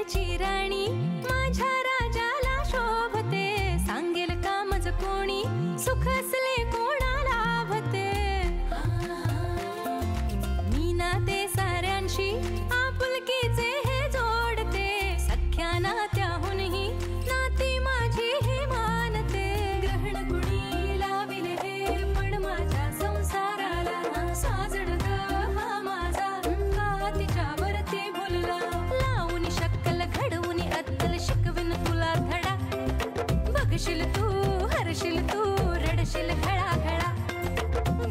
घरची राणी माझ्या राजाला शोभते, सांगेल कामच कोणी सुख असले कोणाला लाभते। मी नाते साऱ्यांशी आपुलकीचे हे जोडते, सख्या नात्याहूनही नाती माझी हे मानते। ग्रहण कुणी लाविले हे पण माझ्या संसाराला, साजड हा माझा का तिच्यावरती भुलला। लावून शक्कल घडवून अद्दल शिकविन तुला धडा, बघशील तू हरशील तू रडशील घळा घळा।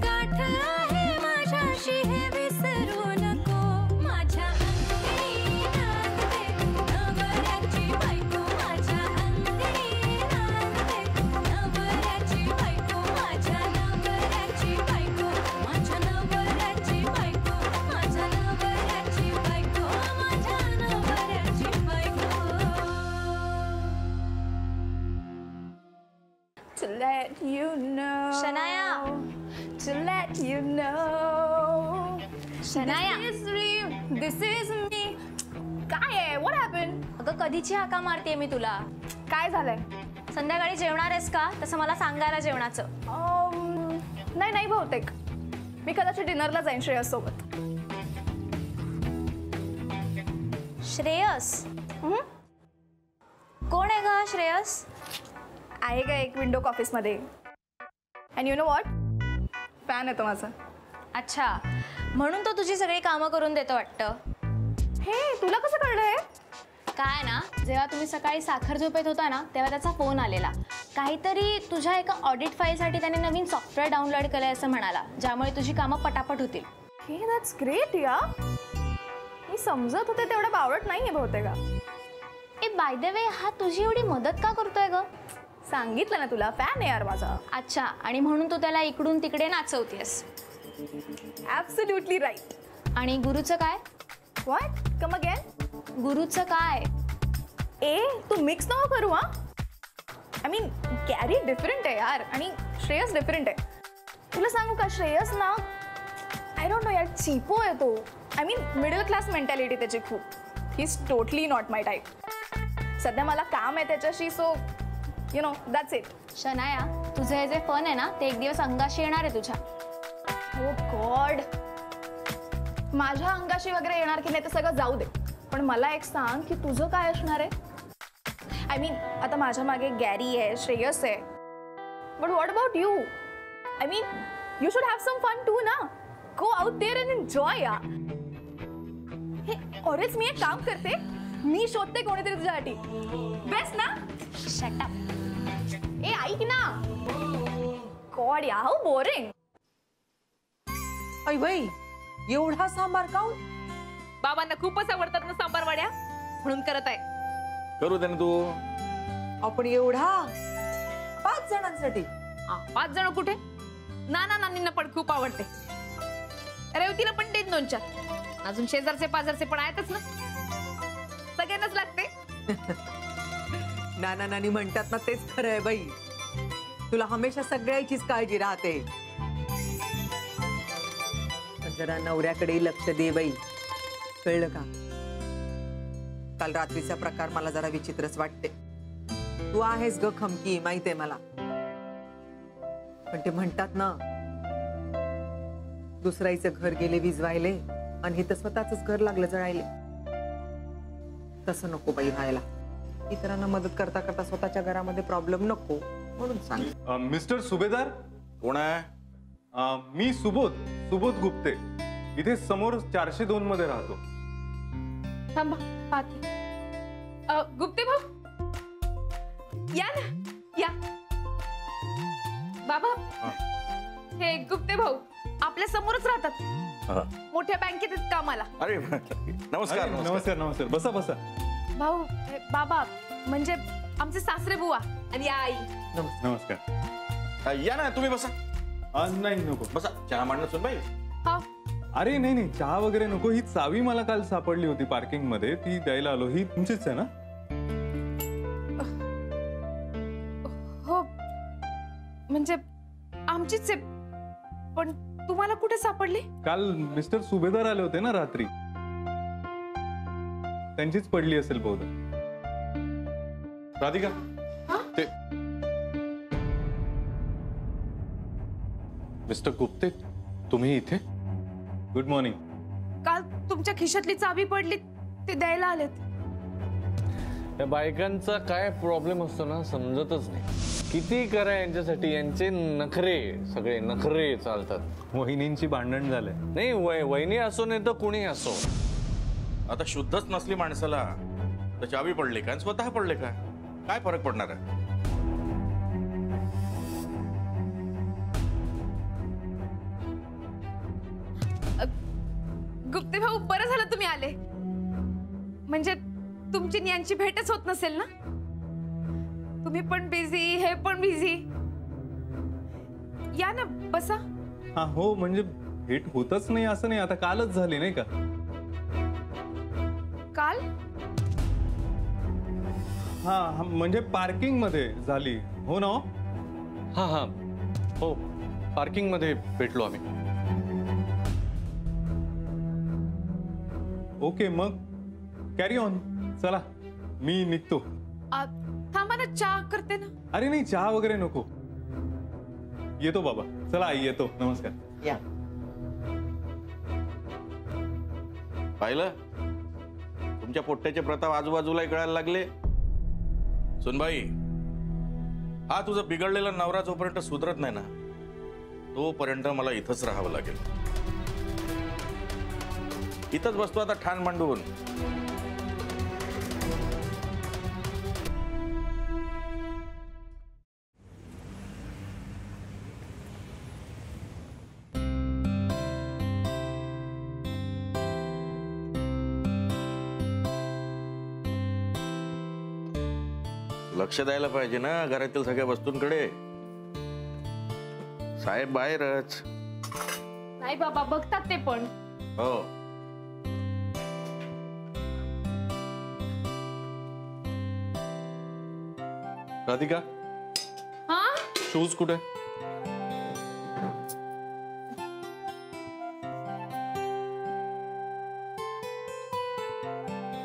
गाठ आहे माझ्याशी हे विसरू नको, माझ्या अंगणी नांदते नवऱ्याची बायको, माझ्या अंगणी नांदते नवऱ्याची बायको, माझ्या नवऱ्याची बायको, माझ्या नवऱ्याची बायको, माझ्या नवऱ्याची बायको, माझ्या नवऱ्याची बायको। To let you know, Shanaya, to let you know, Shanaya, this is me. काय आहे? What happened? अगं कधीची हाका मारतेय मी तुला। काय झालंय? संध्याकाळी जेवणार आहेस का? तसं मला सांगायला जेवणाचं। नाही बहुतेक मी कदाचित डिनरला जाईन श्रेयस सोबत। श्रेयस? कोण आहे ग श्रेयस? आहे का एक विंडो ऑफिसमध्ये, and you know what, fan आहे तो माझा। अच्छा, म्हणून तो तुझी सगळी कामं करून देतो वाटतं। हे तुला कसं कळलंय? काय ना, जेव्हा तुम्ही सकाळी साखर झोपेत होता ना तेव्हा त्याचा फोन आलेला। काहीतरी तुझ्या एका ऑडिट फाईलसाठी त्याने नवीन सॉफ्टवेअर डाउनलोड केलंय असं म्हणाला, ज्यामुळे तुझी कामं पटापट होतील। हे दॅट्स ग्रेट या। मी समजत होते तेवढं बावळट नाहीये बहुतेक। ए बाय द वे, हा तुझी एवढी मदत का करतोय ग? सांगितलं ना तुला, फॅन आहे यार माझा। अच्छा, आणि म्हणून तू त्याला इकडून तिकडे नाचवतेस। Absolutely right. आणि गुरुचं काय? व्हॉट? Come again? गुरुचं काय? ए तू मिक्स नको करू हा। आय मीन गॅरी डिफरंट आहे यार, आणि श्रेयस डिफरंट आहे। तुला सांगू का, श्रेयस ना आय डोंट नो यार, चिपो आहे तो। I mean middle class mentality त्याची खूप। He is totally not my type. सध्या मला काम आहे त्याच्याशी, so you know that's it. Shanaya, तुझं हे जे फन आहे ना ते एक दिवस अंगाशी येणार आहे तुझ्या। ओ गॉड, माझ्या अंगाशी वगैरे येणार की नाही ते सगळं जाऊ दे, पण मला एक सांग की तुझं काय असणार आहे? आय मीन आता माझ्या मागे गॅरी आहे, श्रेयस आहे, but what about you? I mean you should have some fun too ना। Go out there and enjoy या। हे ऑरेंज, मी एक काम करते, मी शोधते कोणीतरी तुझ्यासाठी बेस्ट ना। Shut up. ए ऐक ना, गॉड या, हाऊ बोरिंग। आई बाई, एवढा सांबार काऊन? बाबांना खूपच आवडतात ना सांबार वड्या, म्हणून करत आहे। करू दे ना तू। आपण एवढा 5 जणांसाठी? 5 जण कुठे, नाना नानींना पण खूप आवडते, रेवतीला पण देत 2-4, अजून शेजारचे पाजारचे पण आहेतच ना, सगळ्यांनाच लागते। नाना नानी म्हणतात ना तेच खरं आहे बाई, तुला हमेशा सगळ्याचीच काळजी राहते। पण जरा नवऱ्याकडे लक्ष दे बाई, कळलं का? काल रात्रीचा प्रकार मला जरा विचित्रच वाटते। तू आहेस ग खमकी, माहितीये मला, पण ते म्हणतात ना, दुसऱ्याचं घर गेले विजवायले आणि हे तर स्वतःच घर लागलं जळायले। तसं नको बाई व्हायला, इतरांना मदत करता करता स्वतःच्या घरामध्ये प्रॉब्लेम नको, म्हणून सांग। मिस्टर सुभेदार? कोण आहे? मी सुबोध गुप्ते, इथे समोर 402 मध्ये राहतो। थांबा पाहते। गुप्ते भाऊ या ना, या। बाबा, हे गुप्ते भाऊ आपल्या समोरच राहतात, मोठ्या बँकेत आहेत कामाला। अरे नमस्कार नमस्कार नमस्कार, बसा बसा। भाऊ, बाबा म्हणजे आमचे सासरे बुवा आणि आई। नमस्कार। या ना तुम्ही बसा। नाही नको, बसा, चहा मांडणं सुन बाई। हा, अरे नाही चहा वगैरे नको, ही चावी मला काल सापडली होती पार्किंग मध्ये, ती द्यायला आलो। ही तुमचीच आहे ना? हो, म्हणजे आमचीच आहे, पण तुम्हाला कुठे सापडली? काल मिस्टर सुभेदार आले होते ना रात्री, त्यांचीच पडली असेल बहुधा. राधिका ते मिस्टर गुप्ते, तुम्ही इथे? Good morning. काल तुमच्या खिशातली चावी पडली, ते द्यायला आलेत. या बायकांचा काय प्रॉब्लेम असतो ना समजतच नाही. किती करा यांच्यासाठी, यांचे नखरे, सगळे नखरे चालतात. वहिनींची भांडण झालंय. नाही वहिनी असो नाही तर कुणी असो. आता शुद्धच नसली माणसाला तर चावी पडले का आणि स्वतः पडले का, काय फरक पडणार आहे? गुप्ते भाऊ, बरं झालं तुम्ही आले. म्हणजे तुमची आणि यांची भेटच होत नसेल ना. तुम्ही पण बिझी, हे पण बिझी. या ना, बसा. हा हो, म्हणजे भेट होतच नाही असं नाही, आता कालच झाली नाही का? काल हा म्हणजे पार्किंग मध्ये झाली हो ना? हा हा हो, पार्किंग मध्ये भेटलो आम्ही. ओके, मग कॅरी ऑन. चला मी निघतो. थांबा ना, चहा करते ना. अरे नाही, चहा वगैरे नको. येतो बाबा. चला आई, येतो. नमस्कार. या. पाहिलं, तुमच्या पोट्ट्याचे प्रताप आजूबाजूला कळायला लागले. सुनबाई, हा तुझा बिघडलेला नवरा जोपर्यंत सुधरत नाही ना, तोपर्यंत मला इथंच राहावं लागेल. इथंच बसतो आता ठाण मांडून. लक्ष द्यायला पाहिजे ना घरातील सगळ्या वस्तूंकडे. साहेब बाहेरच. नाही बाबा, बघतात ते पण. हो. राधिका, हा, शूज कुठे?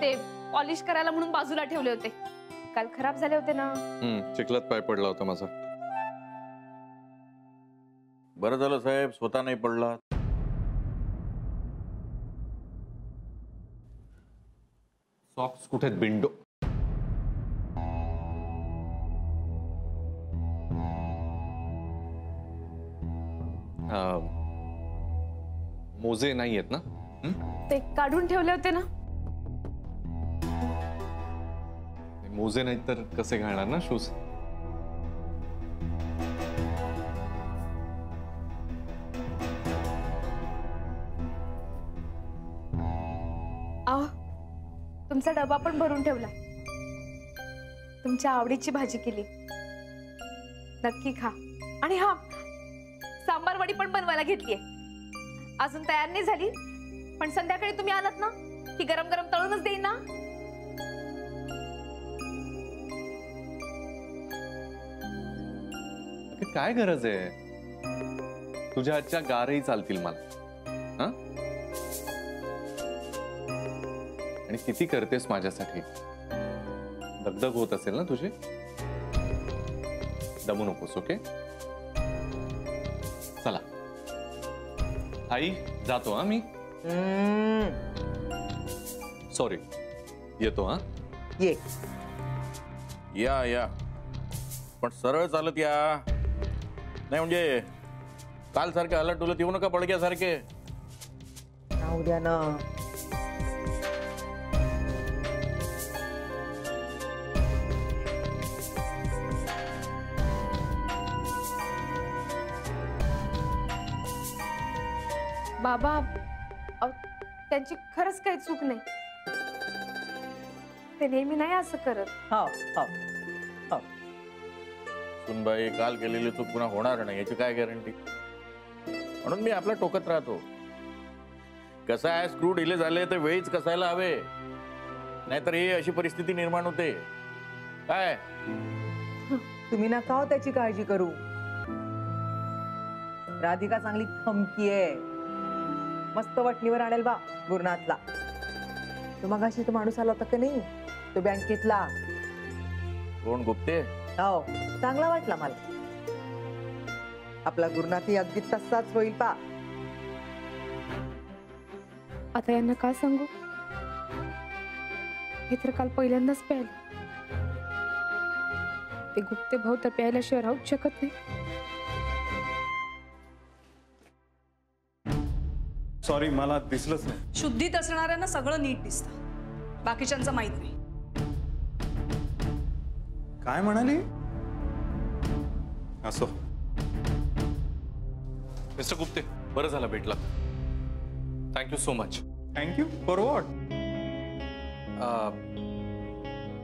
ते पॉलिश करायला म्हणून बाजूला ठेवले होते. काल खराब झाले होते ना. चिखलात पाय पडला होता माझा. बरं झालं साहेब, स्वतः नाही पडला. सॉक्स कुठे आहेत बिंडो? मोजे नाही आहेत ना? ते काढून ठेवले होते ना. मोजे नाही तर कसे घालणार ना शूज? तुमचा डबा पण भरून ठेवला. तुमच्या आवडीची भाजी केली, नक्की खा. आणि हा, सांबार वडी पण बनवायला घेतलीये. अजून तयार नाही झाली, पण संध्याकाळी तुम्ही आलात ना की गरम गरम तळूनच देईन ना. काय गरज आहे? तुझ्या हातच्या गारही चालतील मला. हा, आणि किती करतेस माझ्यासाठी. दगदग होत असेल ना तुझी. दमू नकोस. ओके, चला आई, जातो हा मी. सॉरी, येतो हा. ये. या या, पण सरळ चालत या. नाही म्हणजे काल सारखे हलत डुलत येऊ नका बळग्यासारखे. राहू द्या ना. बाबा, त्यांची खरंच काही चूक नाही. ते नेहमी नाही असं करत. हो हो हो. सुनबाई, काल केलेली चूक पुन्हा होणार नाही याची काय गॅरंटी? म्हणून मी आपला टोकत राहतो. कसं आहे, स्क्रू ढिले झाले तर वेळीच कसायला हवे, नाहीतर ही अशी परिस्थिती निर्माण होते. काय तुम्ही नका हो त्याची काळजी करू. राधिका चांगली खमकी आहे. मस्त वटणीवर आणेल बा गुरुनाथला. तो मगाशी तो माणूस आला होता का नाही, तो बँकेतला. कोण गुप्ते? हो, चांगला वाटला मला. आपला गुरुनाथही अगदी तसाच होईल पा. आता यांना काय सांगू? हे तर काल पहिल्यांदाच प्यायला. ते गुप्ते भाऊ तर प्यायल्याशिवाय राहूच शकत नाही. सॉरी, मला दिसलंच नाही. शुद्धीत असणाऱ्यांना सगळं नीट दिसतं, बाकीच्यांचं माहित नाही. काय म्हणाली? असो. मिस्टर गुप्ते, बरं झालं भेटला. Thank you so much. Thank you for what?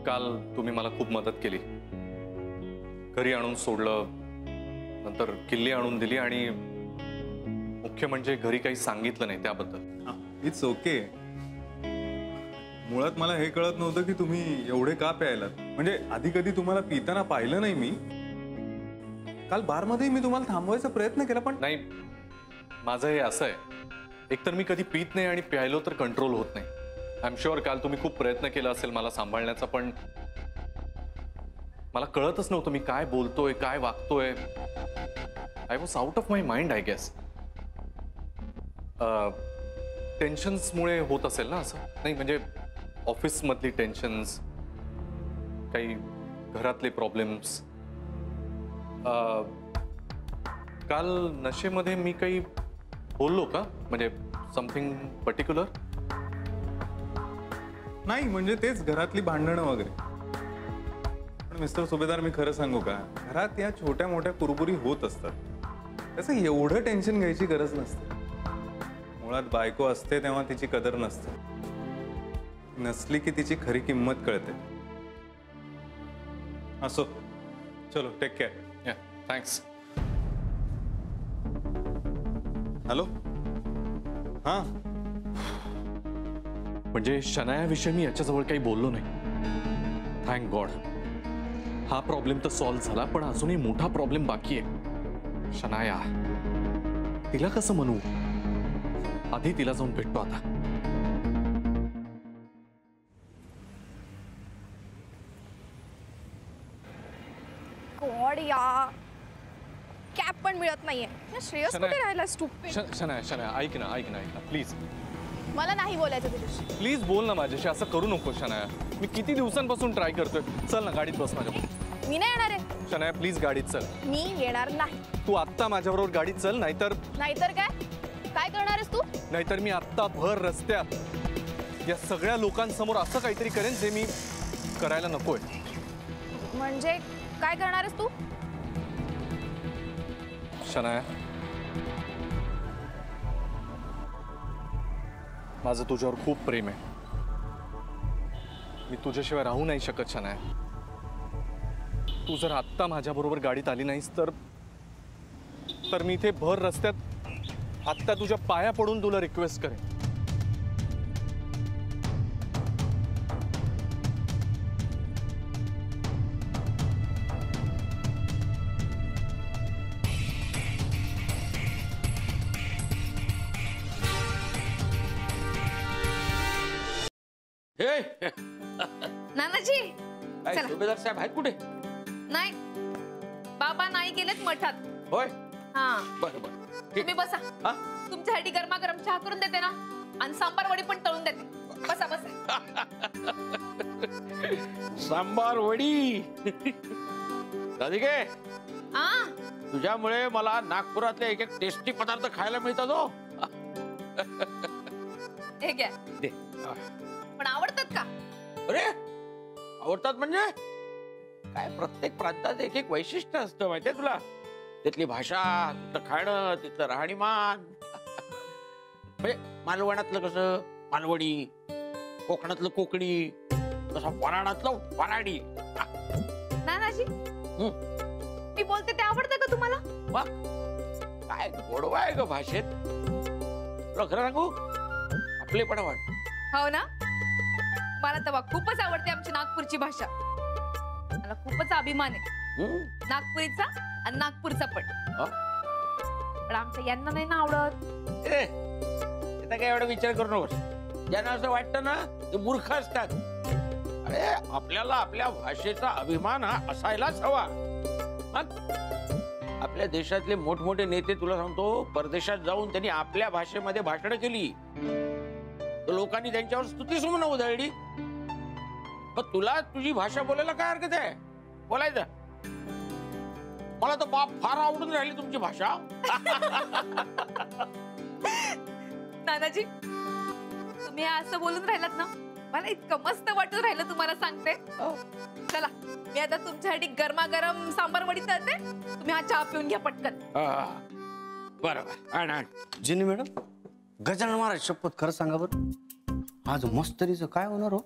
काल तुम्ही मला खूप मदत केली. घरी आणून सोडलं, नंतर किल्ली आणून दिली आणि मुख्य म्हणजे घरी काही सांगितलं नाही त्याबद्दल. It's okay. मुळात मला हे कळत नव्हतं की तुम्ही एवढे का प्यायलात. म्हणजे आधी कधी तुम्हाला पिताना पाहिलं नाही मी. काल बारमध्ये मी तुम्हाला थांबवायचा प्रयत्न केला पण नाही. माझं हे असं आहे, एकतर मी कधी पित नाही आणि प्यायलो तर कंट्रोल होत नाही. आय एम शुअर काल तुम्ही खूप प्रयत्न केला असेल मला सांभाळण्याचा, पण मला कळतच नव्हतं मी काय बोलतोय, काय वागतोय. I was out of my mind, I guess. टेन्शन्समुळे होत असेल ना असं? नाही म्हणजे ऑफिसमधली टेन्शन्स, काही घरातले प्रॉब्लेम्स. काल नशेमध्ये मी काही बोललो का? म्हणजे समथिंग पर्टिक्युलर? नाही, म्हणजे तेच घरातली भांडणं वगैरे. पण मिस्टर सुभेदार, मी खरं सांगू का, घरात या छोट्या मोठ्या कुरबुरी होत असतात. त्याचं एवढं टेन्शन घ्यायची गरज नसते. मुळात बायको असते तेव्हा तिची कदर नसते, नसली की तिची खरी किंमत कळते. असो, चलो टेक केअर. या, थँक्स. हॅलो. हा, म्हणजे शनायाविषयी मी याच्याजवळ काही बोललो नाही. Thank God. हा प्रॉब्लेम तर सॉल्व्ह झाला, पण अजूनही मोठा प्रॉब्लेम बाकी आहे. शनाया, तिला कसं म्हणू? आधी तिला जाऊन भेटतो आता. गॉड या, कॅप पण मिळत नाहीये. श्रेयस कुठे राहिला? स्टुपिड. शनाया, ऐक ना प्लीज. मला नाही बोलायचं तुझ्याशी. प्लीज बोल ना माझ्याशी. असं करू नको शनाया. मी किती दिवसांपासून ट्राय करतोय. चल ना, गाडीत बस माझ्याबरोबर. मी नाही येणार आहे. शनाया प्लीज गाडीत चल. मी येणार नाही. तू आत्ता माझ्याबरोबर गाडीत चल, नाहीतर काय काय करणार आहेस तू? नाहीतर मी आत्ता भर रस्त्यात या सगळ्या लोकांसमोर असं काहीतरी करेन जे मी करायला नकोय. म्हणजे काय करणार आहेस तू? शनाया, माझं तुझ्यावर खूप प्रेम आहे. मी तुझ्याशिवाय राहू नाही शकत शनाया. तू जर आत्ता माझ्याबरोबर गाडीत आली नाहीस तर मी इथे भर रस्त्यात आत्ता तुझ्या पाया पडून तुला रिक्वेस्ट करेन. नानाजी, काय चला. सुभेदार साहेब आहेत कुठे? नाही, बाबा नाही गेलेत मठात. होय, हा, बरं बरं. तुम्ही बसा. हा? तुमच्यासाठी गरमागरम चहा करून देते ना, आणि सांबार वडी पण तळून देते. बसा बसा. सांबार वडी. राधिके, आ, तुझ्यामुळे मला नागपुरातले एक टेस्टी पदार्थ खायला मिळतात हो. हे घ्या. दे. पण आवडतात का? अरे, आवडतात म्हणजे काय? प्रत्येक प्रांतात एक वैशिष्ट्य असतं माहितीये तुला. तिथली भाषा, तिथलं खाणं, तिथलं राहणीमान. म्हणजे मालवणातलं कसं मालवणी, कोकणातलं कोकणी, तसं वराडातलं वराडी. नानाजी, मी बोलते ते आवडतं का तुम्हाला? मग काय गोडवा आहे ग भाषेत. तुला खरं सांगू, आपलेपणा वाटत. हो ना, मला तर खूपच आवडते आमची नागपूरची भाषा. मला खूपच अभिमान आहे नागपुरीचा आणि नागपूरचा पण. पण आमच्या यांना नाही ना आवडत. काय एवढा विचार करू नकोस. त्यांना असं वाटतं ना ते मूर्ख असतात. अरे आपल्याला आपल्या भाषेचा अभिमान हा असायलाच हवा. आपल्या देशातले मोठमोठे नेते तुला सांगतो परदेशात जाऊन त्यांनी आपल्या भाषेमध्ये भाषणं केली तर लोकांनी त्यांच्यावर स्तुतीसुमनं उधळली. पण तुला तुझी भाषा बोलायला काय हरकत आहे? बोलायचं. मला तर बाप फार आवडून राहिली तुमची भाषा. नानाजी तुम्ही असं बोलून राहिलात ना मला इतकं मस्त वाटून राहिलं तुम्हाला सांगते. चला मी आता तुमच्यासाठी गरमागरम सांबार वडी तळते. तुम्ही हा चहा पिऊन घ्या पटकन. बरोबर. जिनी मॅडम गजानन महाराज शपथ खरं सांगा बरं आज मस्तरीचं काय होणार हो?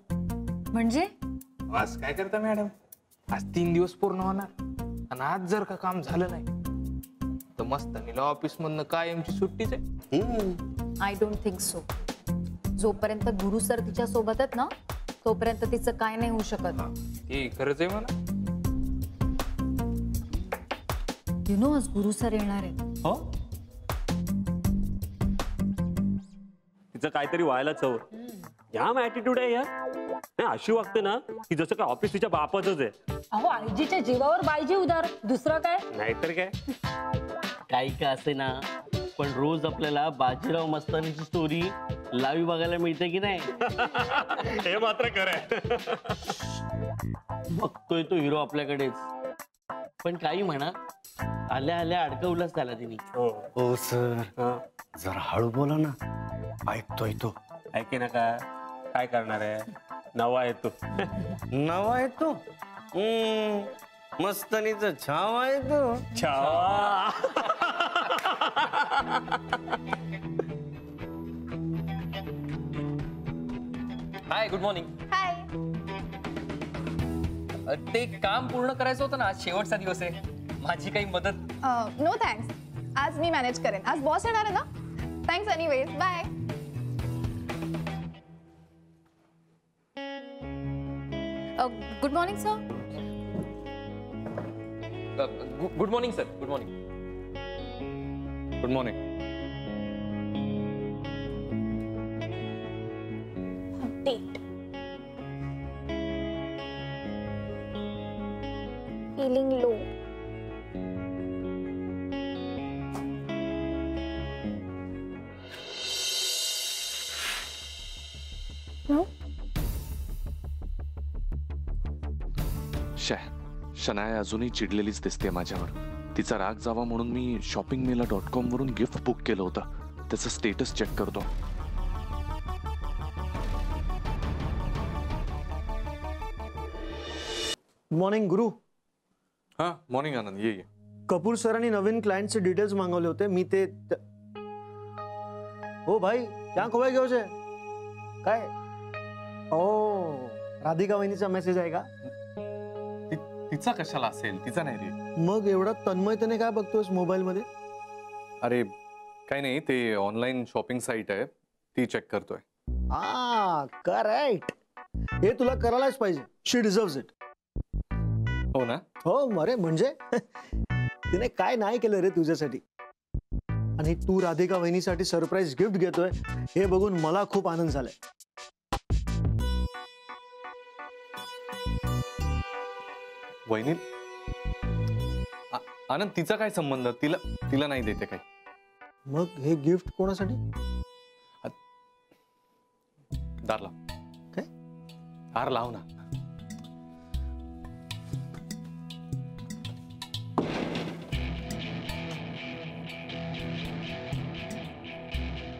म्हणजे आज काय करता मॅडम? आज 3 दिवस पूर्ण होणार आणि आज जर का काम झालं नाही तर मस्तानीला ऑफिस मधनं कायमची सुट्टीच आहे. I don't think so. जोपर्यंत गुरु सर तिच्या सोबत आहेत ना तोपर्यंत तिचं काय नाही होऊ शकत. ते खरंच आहे मला. यु नो आज गुरु सर येणार आहे. हो तिचं काहीतरी व्हायलाच हवं. जाम ऍटिट्यूड आहे यार. नाही अशी वागते ना की जसं काय ऑफिस तिच्या बापाचंच आहे. अहो आईजीच्या जीवावर बाईजी उदार दुसरं काय. नाहीतर काय. काही का असे ना पण रोज आपल्याला बाजीराव मस्तानीची स्टोरी लाईव्ह बघायला मिळते की नाही? हे मात्र खरंय. बघतोय तो हिरो आपल्याकडेच. पण काही म्हणा आल्या आल्या अडकवलंच त्याला तिने. हो सर जरा हळू बोला ना ऐकतोय तो. ऐके ना का काय करणार आहे? नवा येतो. नवा येतो मस्तनीचा छावा येतो. छावा. Hi good morning. हाय. ते काम पूर्ण करायचं होतं ना आज शेवटचा दिवस आहे. माझी काही मदत? No thanks. आज मी मॅनेज करेन. आज बॉस येणार आहे ना. Thanks anyways. Bye. Good morning sir. Good morning sir. Good morning. Good morning. Date. Feeling low. Shanaya अजूनही चिडलेलीच दिसते माझ्यावर. तिचा राग जावा म्हणून मी shoppingmela.com वरून गिफ्ट बुक केलं होतं. त्याचं स्टेटस चेक करतो. मॉर्निंग गुरु. हा मॉर्निंग आनंद. ये कपूर सरांनी नवीन क्लायंटचे डिटेल्स मागवले होते. मी ते हो भाई क्या खोवाय घेऊचे काय? ओ राधिका वहिनीचा मेसेज आहे का? तिचा कशाला असेल? तिचा नाही रे. मग एवढा तन्मयतेने काय बघतोस मोबाईल मध्ये? अरे काही नाही ते ऑनलाईन शॉपिंग साईट आहे ती चेक करतोय. करेक्ट. हे तुला करायलाच पाहिजे. शी डिझर्व्स इट. हो ना? हो अरे म्हणजे तिने काय नाही केलं रे तुझ्यासाठी. आणि तू राधिका वहिनीसाठी सरप्राईज गिफ्ट घेतोय हे बघून मला खूप आनंद झालाय. वहिनी आनंद तिचा काय संबंध? तिला नाही देते काय. मग हे गिफ्ट कोणासाठी? दार लाव. काय? दार लाव ना.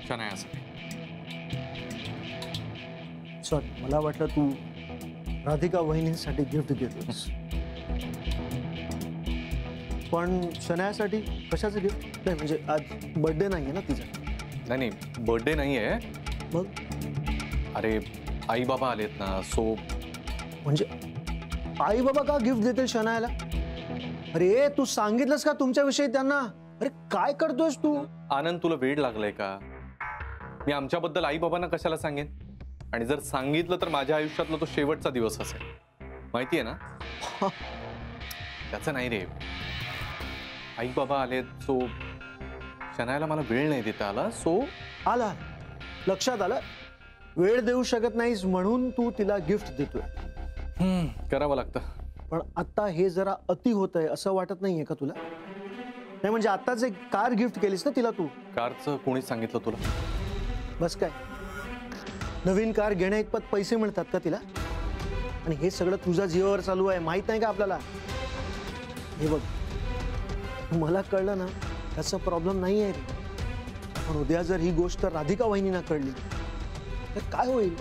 शनायासाठी. सॉरी मला वाटलं तू राधिका वहिनींसाठी गिफ्ट घेतोस. पण शनायासाठी कशाचं गिफ्ट? नाही म्हणजे आज बर्थडे नाहीये ना तिचा. नाही बर्थडे नाहीये. मग अरे आई बाबा आलेत ना सो. म्हणजे आई बाबा का गिफ्ट देतील शनायाला? अरे तू सांगितलंस का तुमच्याविषयी त्यांना? अरे काय करतोयस तू? आनंद तुला वेळ लागलाय का? मी आमच्याबद्दल आई बाबांना कशाला सांगेन? आणि जर सांगितलं तर माझ्या आयुष्यातला तो शेवटचा दिवस असेल माहितीये ना. त्याचं नाही रे. आई बाबा आलेत सो शनायाला मला वेळ नाही देता आला. सो आला लक्षात आलं. वेळ देऊ शकत नाहीस म्हणून तू तिला गिफ्ट देतोय. करावं लागतं. पण आता हे जरा अति होत आहे असं वाटत नाहीये का तुला? नाही म्हणजे आताच एक कार गिफ्ट केलीस ना तिला तू. कारचं कोणीच सांगितलं तुला? बस काय, नवीन कार घेण्या इतपत पैसे मिळतात का तिला? आणि हे सगळं तुझ्या जीवावर चालू आहे, माहित नाही का आपल्याला? हे बघ, मला कळलं ना त्याचा प्रॉब्लेम नाही आहे रे, पण उद्या जर ही गोष्ट राधिका वहिनींना कळली तर काय होईल?